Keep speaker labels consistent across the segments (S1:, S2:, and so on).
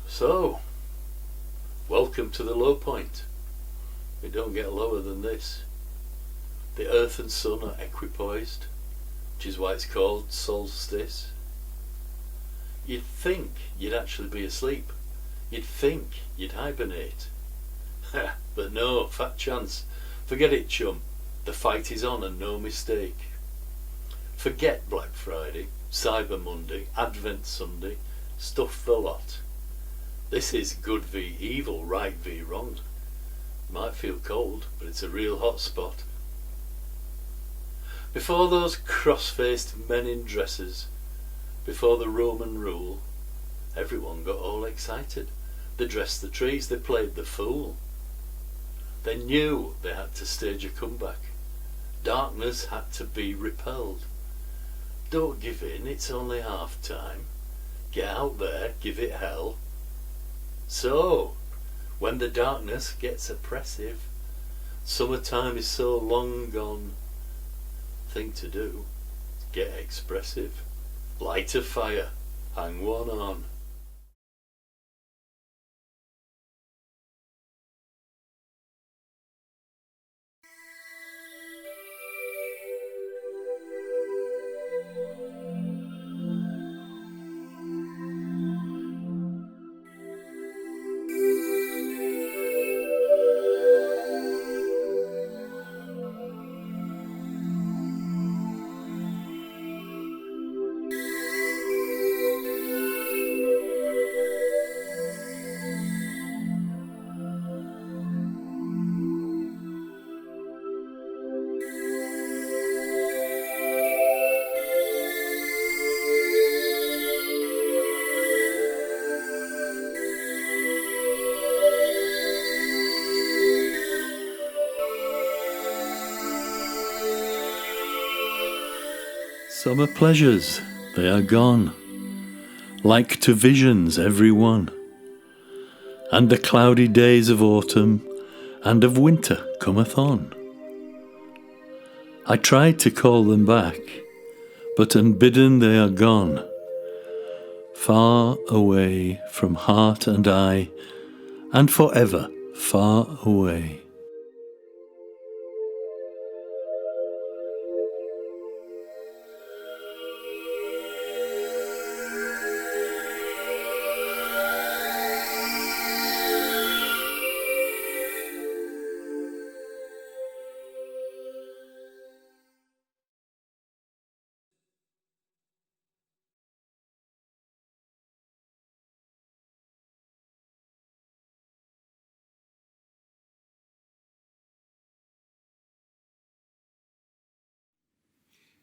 S1: So, welcome to the low point. We don't get lower than this. The earth and sun are equipoised, which is why it's called Solstice. You'd think you'd actually be asleep. You'd think you'd hibernate. But no, fat chance. Forget it, chum. The fight is on and no mistake. Forget Black Friday, Cyber Monday, Advent Sunday, stuff the lot. This is good v evil, right v wrong. Might feel cold, but it's a real hot spot. Before those cross-faced men in dresses, before the Roman rule, everyone got all excited. They dressed the trees, they played the fool. They knew they had to stage a comeback. Darkness had to be repelled. Don't give in, it's only half time. Get out there, give it hell. So, when the darkness gets oppressive, summertime is so long gone, thing to do is get expressive. Light a fire, hang one on. Summer pleasures, they are gone, like to visions every one, and the cloudy days of autumn and of winter cometh on. I tried to call them back, but unbidden they are gone, far away from heart and eye, and forever far away.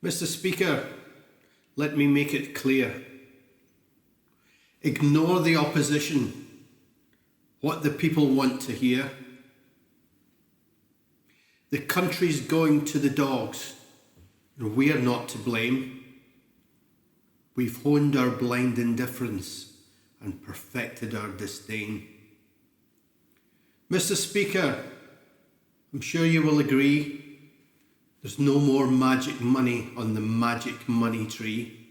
S2: Mr. Speaker, let me make it clear. Ignore the opposition, what the people want to hear. The country's going to the dogs, and we are not to blame. We've honed our blind indifference and perfected our disdain. Mr. Speaker, I'm sure you will agree, there's no more magic money on the magic money tree.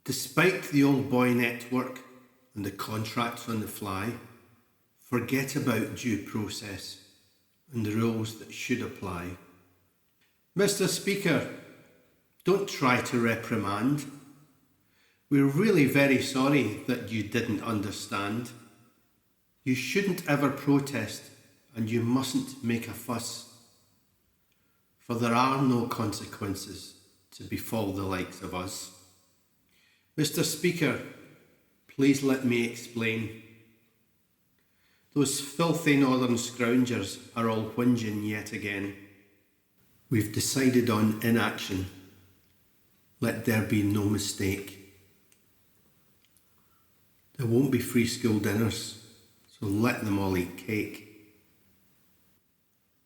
S2: Despite the old boy network and the contracts on the fly, forget about due process and the rules that should apply. Mr. Speaker, don't try to reprimand. We're really very sorry that you didn't understand. You shouldn't ever protest and you mustn't make a fuss. For there are no consequences to befall the likes of us. Mr. Speaker, please let me explain. Those filthy northern scroungers are all whinging yet again. We've decided on inaction. Let there be no mistake. There won't be free school dinners, so let them all eat cake.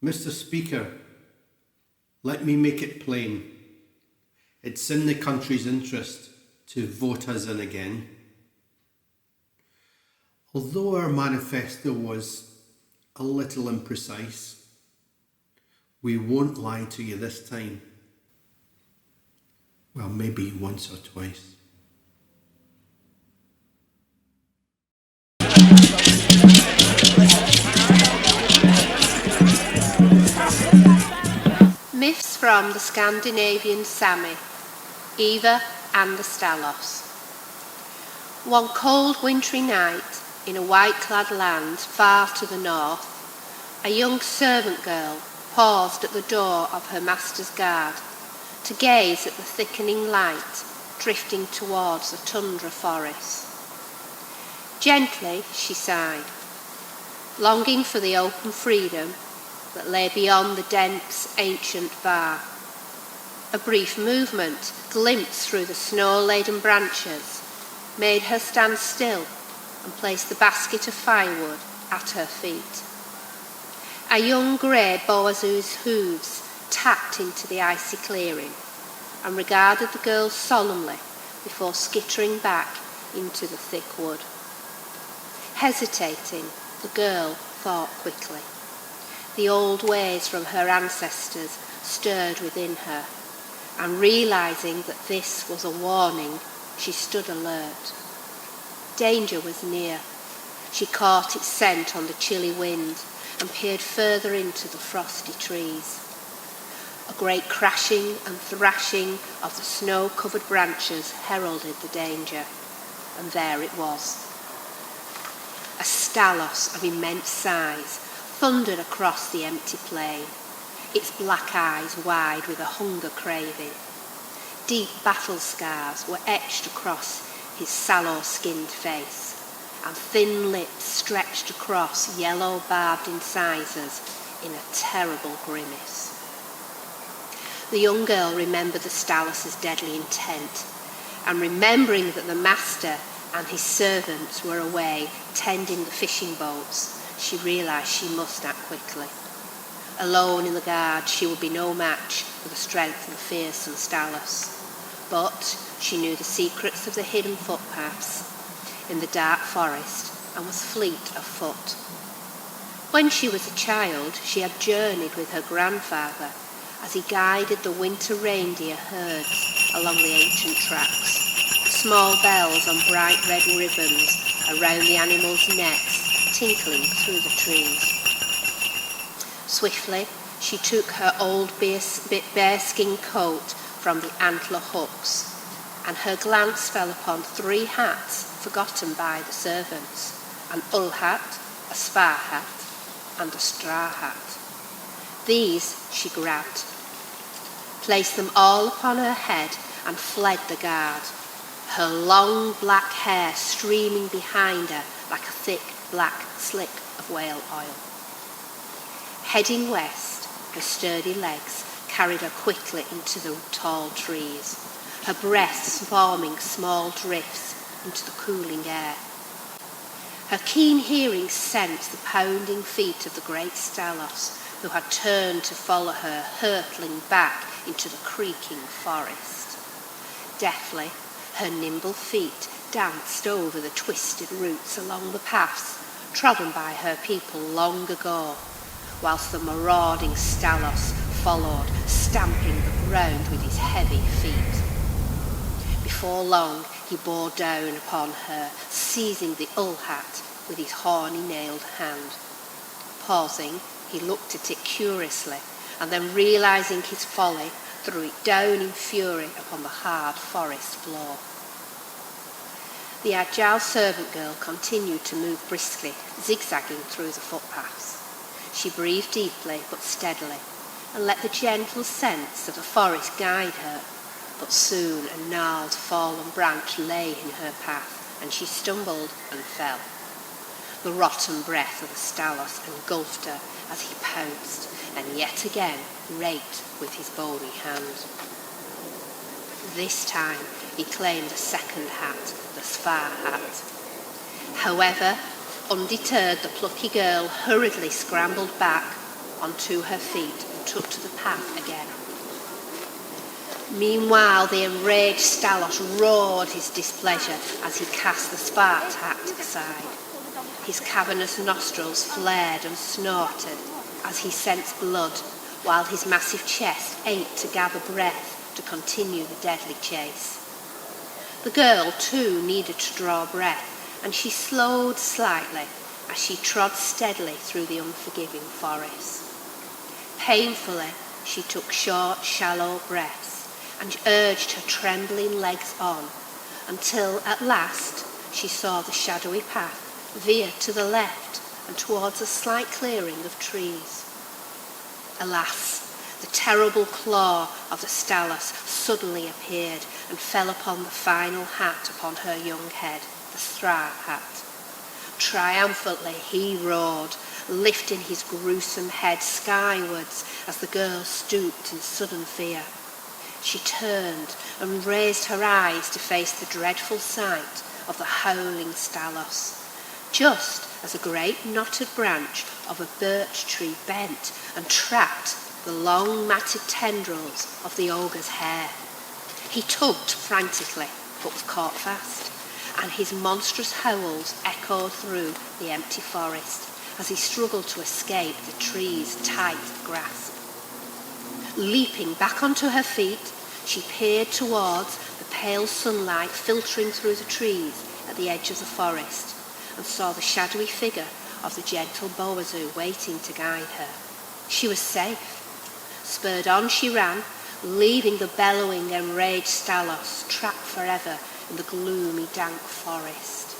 S2: Mr. Speaker, let me make it plain. It's in the country's interest to vote us in again. Although our manifesto was a little imprecise. We won't lie to you this time. Well, maybe once or twice.
S3: Myths from the Scandinavian Sami, Eva and the Stalos. One cold wintry night, in a white-clad land far to the north, a young servant girl paused at the door of her master's guard to gaze at the thickening light drifting towards the tundra forest. Gently she sighed, longing for the open freedom that lay beyond the dense ancient bar. A brief movement glimpsed through the snow-laden branches made her stand still and place the basket of firewood at her feet. A young grey boazoo's hooves tapped into the icy clearing and regarded the girl solemnly before skittering back into the thick wood. Hesitating, the girl thought quickly. The old ways from her ancestors stirred within her, and realizing that this was a warning, she stood alert. Danger was near. She caught its scent on the chilly wind and peered further into the frosty trees. A great crashing and thrashing of the snow-covered branches heralded the danger, and there it was. A stalos of immense size thundered across the empty plain, its black eyes wide with a hunger craving. Deep battle scars were etched across his sallow-skinned face, and thin lips stretched across yellow barbed incisors in a terrible grimace. The young girl remembered the Stalos' deadly intent, and remembering that the master and his servants were away tending the fishing boats, she realised she must act quickly. Alone in the guard, she would be no match for the strength of the fearsome Stalos. But she knew the secrets of the hidden footpaths in the dark forest and was fleet of foot. When she was a child, she had journeyed with her grandfather as he guided the winter reindeer herds along the ancient tracks, small bells on bright red ribbons around the animals' necks tinkling through the trees. Swiftly, she took her old bearskin coat from the antler hooks, and her glance fell upon 3 hats forgotten by the servants, an ull hat, a spar hat, and a straw hat. These she grabbed, placed them all upon her head, and fled the guard, her long black hair streaming behind her like a thick black slick of whale oil. Heading west, her sturdy legs carried her quickly into the tall trees, her breath forming small drifts into the cooling air. Her keen hearing sensed the pounding feet of the great Stalos, who had turned to follow her, hurtling back into the creaking forest. Deftly, her nimble feet danced over the twisted roots along the paths trodden by her people long ago, whilst the marauding Stalos followed, stamping the ground with his heavy feet. Before long, he bore down upon her, seizing the ull hat with his horny-nailed hand. Pausing, he looked at it curiously, and then, realising his folly, threw it down in fury upon the hard forest floor. The agile servant girl continued to move briskly, zigzagging through the footpaths. She breathed deeply but steadily, and let the gentle scents of the forest guide her, but soon a gnarled fallen branch lay in her path, and she stumbled and fell. The rotten breath of the Stalos engulfed her as he pounced, and yet again raked with his bony hand. This time he claimed the second hat, the spar hat. However, undeterred, the plucky girl hurriedly scrambled back onto her feet and took to the path again. Meanwhile, the enraged Stalos roared his displeasure as he cast the spar hat aside. His cavernous nostrils flared and snorted as he sensed blood, while his massive chest ached to gather breath to continue the deadly chase. The girl, too, needed to draw breath, and she slowed slightly as she trod steadily through the unforgiving forest. Painfully, she took short, shallow breaths and urged her trembling legs on until, at last, she saw the shadowy path veer to the left and towards a slight clearing of trees. Alas, the terrible claw of the Stallus suddenly appeared and fell upon the final hat upon her young head, the straw hat. Triumphantly he roared, lifting his gruesome head skywards as the girl stooped in sudden fear. She turned and raised her eyes to face the dreadful sight of the howling Stallus, just as a great knotted branch of a birch tree bent and trapped the long matted tendrils of the ogre's hair. He tugged frantically, but was caught fast, and his monstrous howls echoed through the empty forest as he struggled to escape the tree's tight grasp. Leaping back onto her feet, she peered towards the pale sunlight filtering through the trees at the edge of the forest, and saw the shadowy figure of the gentle Boazoo waiting to guide her. She was safe. Spurred on she ran, leaving the bellowing, enraged Stallus trapped forever in the gloomy, dank forest.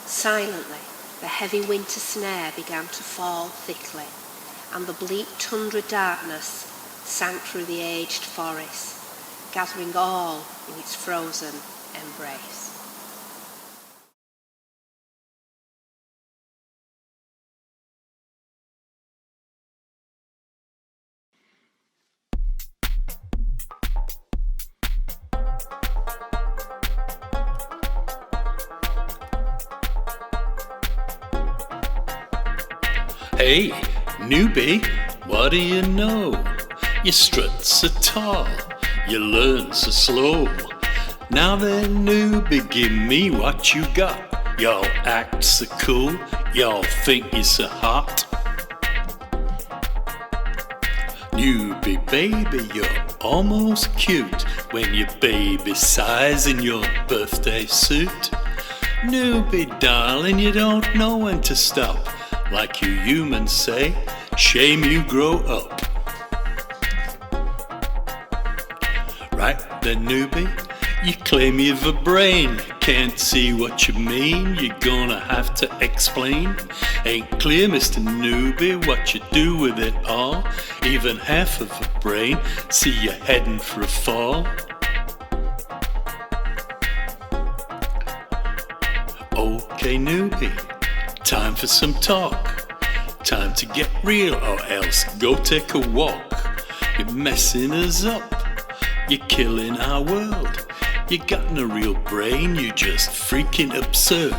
S3: Silently, the heavy winter snare began to fall thickly, and the bleak tundra darkness sank through the aged forest, gathering all in its frozen embrace.
S1: Hey, newbie, what do you know? You strut so tall, you learn so slow. Now then, newbie, give me what you got. Y'all act so cool, y'all think you're so hot. Newbie baby, you're almost cute when your baby sighs in your birthday suit. Newbie darling, you don't know when to stop. Like you humans say, shame you grow up. Right then, newbie, you claim you've a brain. Can't see what you mean, you're gonna have to explain. Ain't clear, Mr. Newbie, what you do with it all. Even half of a brain, see you heading for a fall. Okay, newbie, time for some talk. Time to get real, or else go take a walk. You're messing us up, you're killing our world. You got no real brain, you just freaking absurd.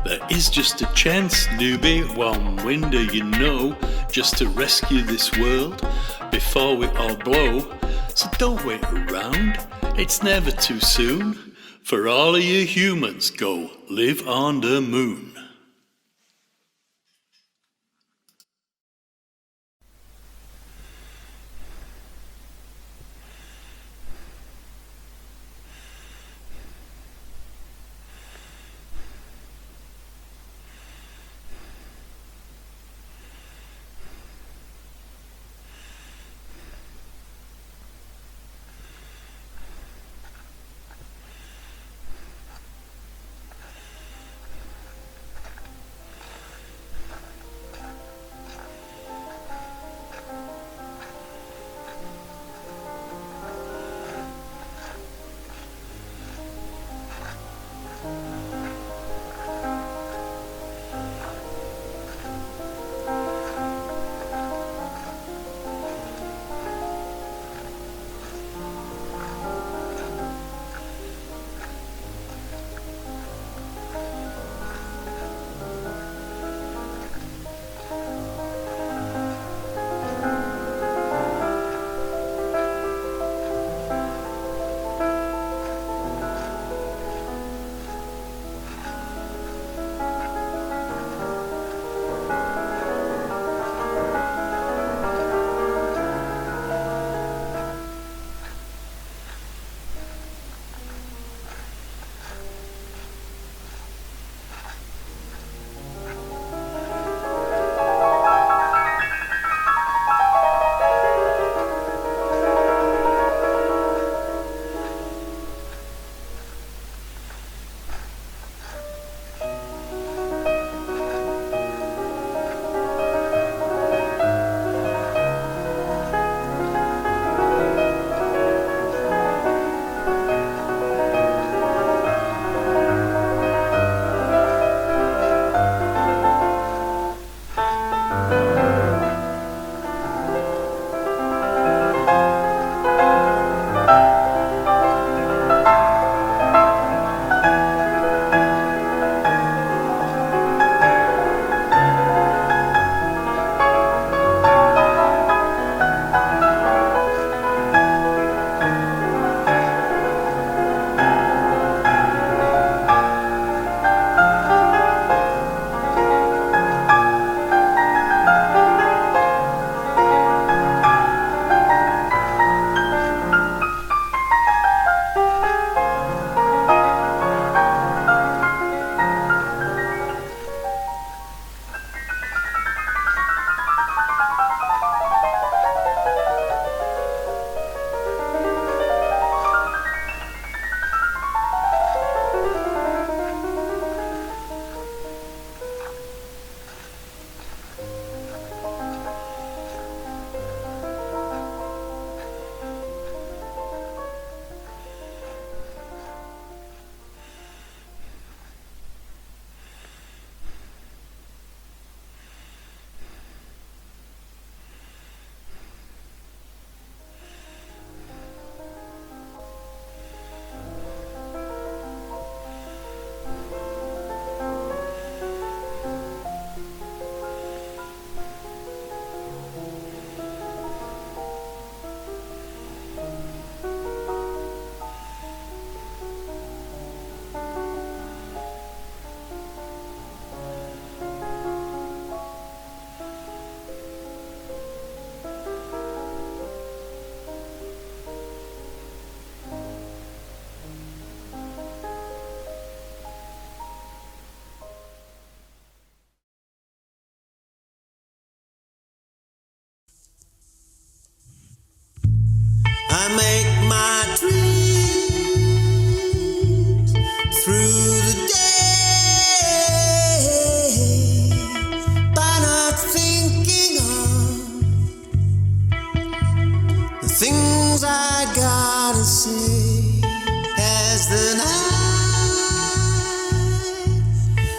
S1: There is just a chance, newbie, one window you know, just to rescue this world before we all blow. So don't wait around, it's never too soon. For all of you humans, go live on the moon.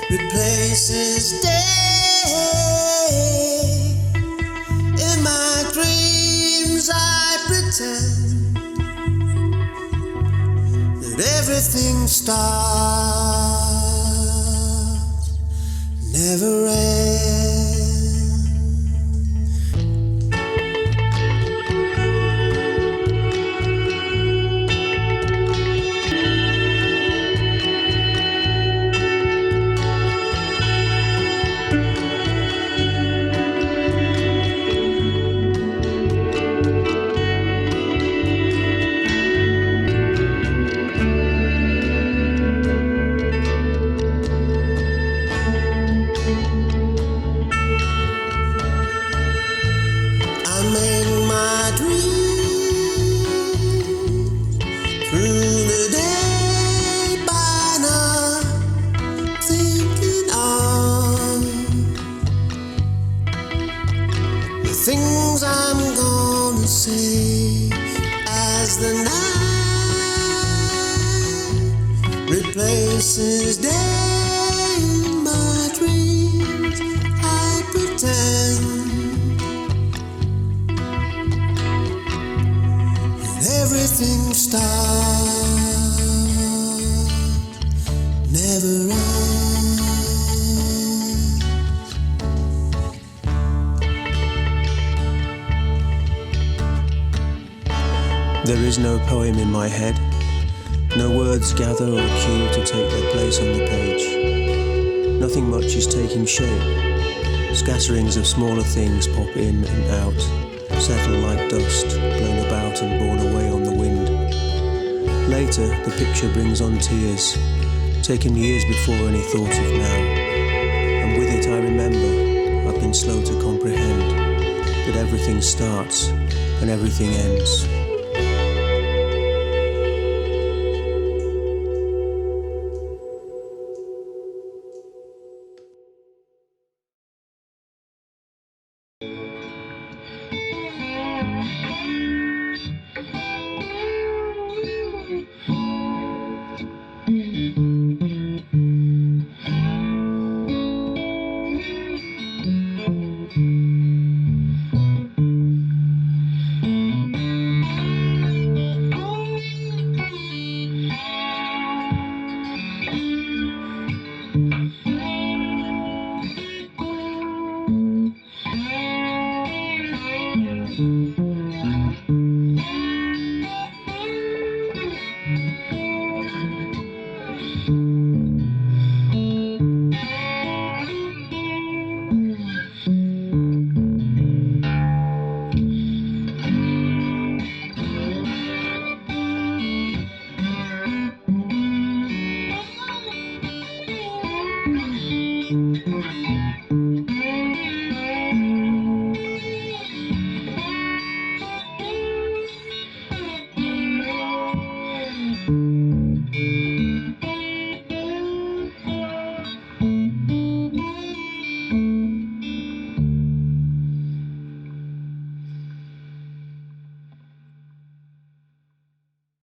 S4: replaces day. In my dreams I pretend that everything starts, never ends. I'm in my dreams through the day by night, thinking of the things I'm gonna say as the night replaces day. In my dreams I pretend everything starts, never ends.
S5: There is no poem in my head, no words gather or cue to take their place on the page. Nothing much is taking shape. Scatterings of smaller things pop in and out, settle like dust, blown about and borne away on the wind. Later, the picture brings on tears, taken years before any thought of now. And with it I remember, I've been slow to comprehend, that everything starts and everything ends.